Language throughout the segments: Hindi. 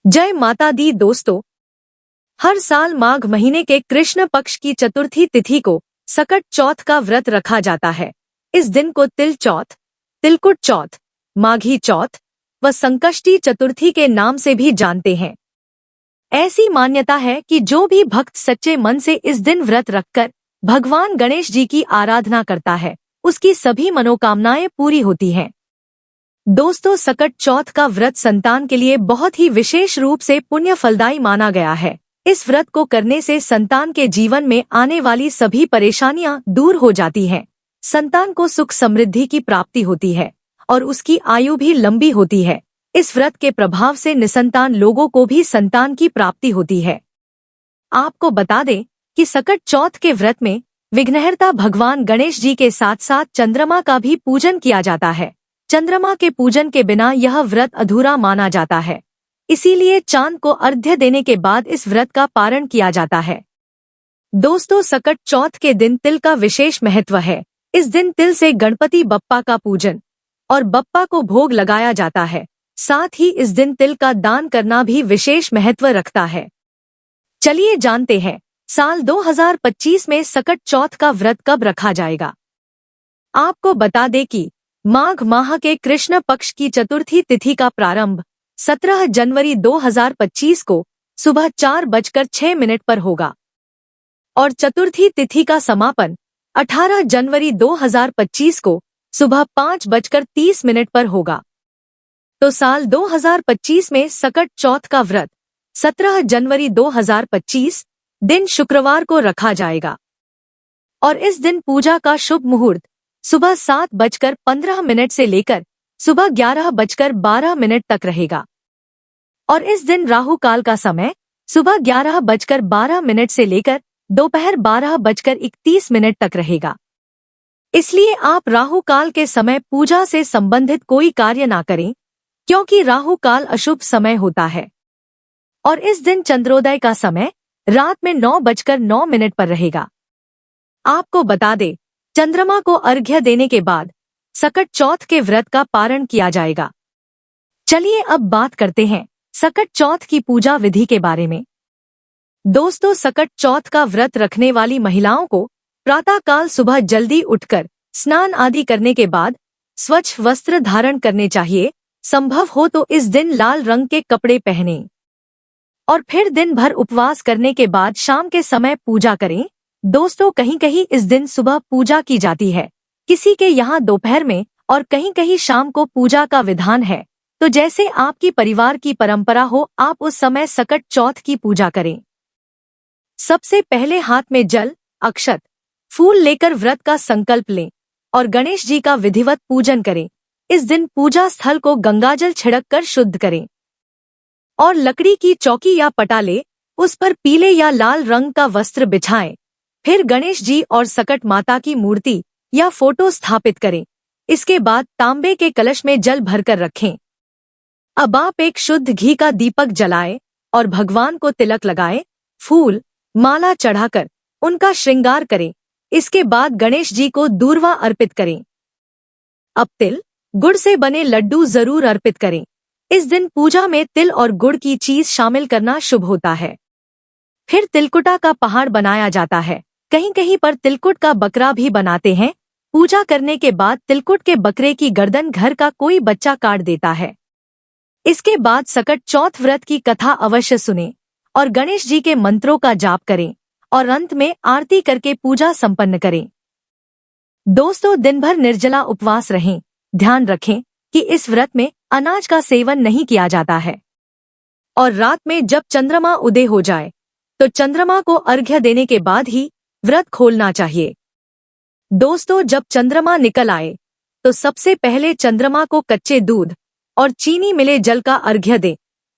जय माता दी दोस्तों। हर साल माघ महीने के कृष्ण पक्ष की चतुर्थी तिथि को सकट चौथ का व्रत रखा जाता है। इस दिन को तिल चौथ, तिलकुट चौथ, माघी चौथ व संकष्टी चतुर्थी के नाम से भी जानते हैं। ऐसी मान्यता है कि जो भी भक्त सच्चे मन से इस दिन व्रत रखकर भगवान गणेश जी की आराधना करता है, उसकी सभी मनोकामनाएं पूरी होती हैं। दोस्तों, सकट चौथ का व्रत संतान के लिए बहुत ही विशेष रूप से पुण्य फलदायी माना गया है। इस व्रत को करने से संतान के जीवन में आने वाली सभी परेशानियां दूर हो जाती हैं। संतान को सुख समृद्धि की प्राप्ति होती है और उसकी आयु भी लंबी होती है। इस व्रत के प्रभाव से निसंतान लोगों को भी संतान की प्राप्ति होती है। आपको बता दें कि सकट चौथ के व्रत में विघ्नहर्ता भगवान गणेश जी के साथ साथ चंद्रमा का भी पूजन किया जाता है। चंद्रमा के पूजन के बिना यह व्रत अधूरा माना जाता है, इसीलिए चांद को अर्घ्य देने के बाद इस व्रत का पारण किया जाता है। दोस्तों, सकट चौथ के दिन तिल का विशेष महत्व है। इस दिन तिल से गणपति बप्पा का पूजन और बप्पा को भोग लगाया जाता है। साथ ही इस दिन तिल का दान करना भी विशेष महत्व रखता है। चलिए जानते हैं, साल 2025 में सकट चौथ का व्रत कब रखा जाएगा। आपको बता दें कि माघ माह के कृष्ण पक्ष की चतुर्थी तिथि का प्रारंभ 17 जनवरी 2025 को सुबह 4:06 पर होगा और चतुर्थी तिथि का समापन 18 जनवरी 2025 को सुबह 5:30 पर होगा। तो साल 2025 में सकट चौथ का व्रत 17 जनवरी 2025 दिन शुक्रवार को रखा जाएगा और इस दिन पूजा का शुभ मुहूर्त सुबह 7:15 से लेकर सुबह 11:12 तक रहेगा और इस दिन राहु काल का समय सुबह 11:12 से लेकर दोपहर 12:31 तक रहेगा। इसलिए आप राहु काल के समय पूजा से संबंधित कोई कार्य ना करें, क्योंकि राहु काल अशुभ समय होता है। और इस दिन चंद्रोदय का समय रात में 9:09 पर रहेगा। आपको बता दें, चंद्रमा को अर्घ्य देने के बाद सकट चौथ के व्रत का पारण किया जाएगा। चलिए अब बात करते हैं सकट चौथ की पूजा विधि के बारे में। दोस्तों, सकट चौथ का व्रत रखने वाली महिलाओं को प्रातःकाल सुबह जल्दी उठकर स्नान आदि करने के बाद स्वच्छ वस्त्र धारण करने चाहिए। संभव हो तो इस दिन लाल रंग के कपड़े पहनें और फिर दिन भर उपवास करने के बाद शाम के समय पूजा करें। दोस्तों, कहीं कहीं इस दिन सुबह पूजा की जाती है, किसी के यहाँ दोपहर में और कहीं कहीं शाम को पूजा का विधान है। तो जैसे आपकी परिवार की परंपरा हो, आप उस समय सकट चौथ की पूजा करें। सबसे पहले हाथ में जल, अक्षत, फूल लेकर व्रत का संकल्प लें और गणेश जी का विधिवत पूजन करें। इस दिन पूजा स्थल को गंगाजल छिड़क कर शुद्ध करें और लकड़ी की चौकी या पटाले उस पर पीले या लाल रंग का वस्त्र बिछाएं। फिर गणेश जी और सकट माता की मूर्ति या फोटो स्थापित करें। इसके बाद तांबे के कलश में जल भरकर रखें। अब आप एक शुद्ध घी का दीपक जलाएं और भगवान को तिलक लगाएं, फूल माला चढ़ाकर उनका श्रृंगार करें। इसके बाद गणेश जी को दूर्वा अर्पित करें। अब तिल गुड़ से बने लड्डू जरूर अर्पित करें। इस दिन पूजा में तिल और गुड़ की चीज शामिल करना शुभ होता है। फिर तिलकुटा का पहाड़ बनाया जाता है। कहीं कहीं पर तिलकुट का बकरा भी बनाते हैं। पूजा करने के बाद तिलकुट के बकरे की गर्दन घर का कोई बच्चा काट देता है। इसके बाद सकट चौथ व्रत की कथा अवश्य सुनें और गणेश जी के मंत्रों का जाप करें और अंत में आरती करके पूजा संपन्न करें। दोस्तों, दिन भर निर्जला उपवास रहें। ध्यान रखें कि इस व्रत में अनाज का सेवन नहीं किया जाता है और रात में जब चंद्रमा उदय हो जाए तो चंद्रमा को अर्घ्य देने के बाद ही व्रत खोलना चाहिए। दोस्तों, जब चंद्रमा निकल आए तो सबसे पहले चंद्रमा को कच्चे दूध और चीनी मिले जल का अर्घ्य दें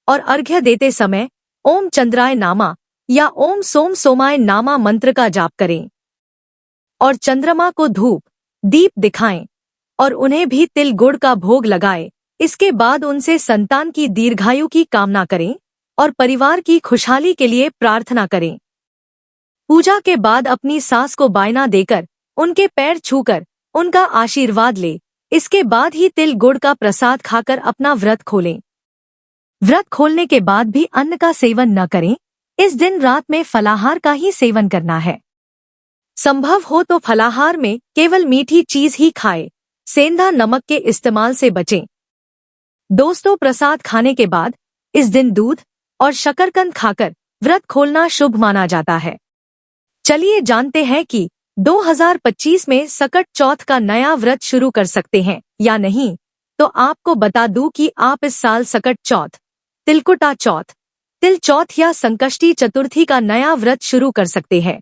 और अर्घ्य देते समय ओम चंद्राय नामा या ओम सोम सोमाय नामा मंत्र का जाप करें और चंद्रमा को धूप दीप दिखाएं और उन्हें भी तिल गुड़ का भोग लगाएं। इसके बाद उनसे संतान की दीर्घायु की कामना करें और परिवार की खुशहाली के लिए प्रार्थना करें। पूजा के बाद अपनी सास को बायना देकर उनके पैर छूकर उनका आशीर्वाद ले। इसके बाद ही तिल गुड़ का प्रसाद खाकर अपना व्रत खोलें। व्रत खोलने के बाद भी अन्न का सेवन न करें। इस दिन रात में फलाहार का ही सेवन करना है। संभव हो तो फलाहार में केवल मीठी चीज ही खाएं। सेंधा नमक के इस्तेमाल से बचें। दोस्तों, प्रसाद खाने के बाद इस दिन दूध और शकरकंद खाकर व्रत खोलना शुभ माना जाता है। चलिए जानते हैं कि 2025 में सकट चौथ का नया व्रत शुरू कर सकते हैं या नहीं। तो आपको बता दूं कि आप इस साल सकट चौथ, तिलकुटा चौथ, तिल चौथ या संकष्टी चतुर्थी का नया व्रत शुरू कर सकते हैं।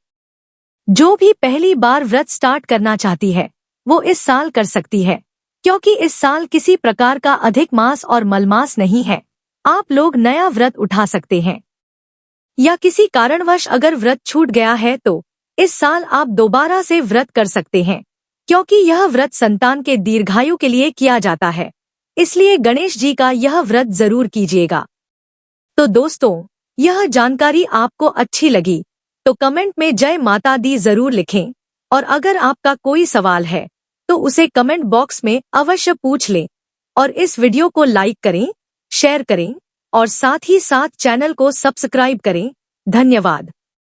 जो भी पहली बार व्रत स्टार्ट करना चाहती है वो इस साल कर सकती है, क्योंकि इस साल किसी प्रकार का अधिक मास और मलमास नहीं है। आप लोग नया व्रत उठा सकते हैं। या किसी कारणवश अगर व्रत छूट गया है तो इस साल आप दोबारा से व्रत कर सकते हैं, क्योंकि यह व्रत संतान के दीर्घायु के लिए किया जाता है। इसलिए गणेश जी का यह व्रत जरूर कीजिएगा। तो दोस्तों, यह जानकारी आपको अच्छी लगी तो कमेंट में जय माता दी जरूर लिखें, और अगर आपका कोई सवाल है तो उसे कमेंट बॉक्स में अवश्य पूछ लें। और इस वीडियो को लाइक करें, शेयर करें और साथ ही साथ चैनल को सब्सक्राइब करें। धन्यवाद।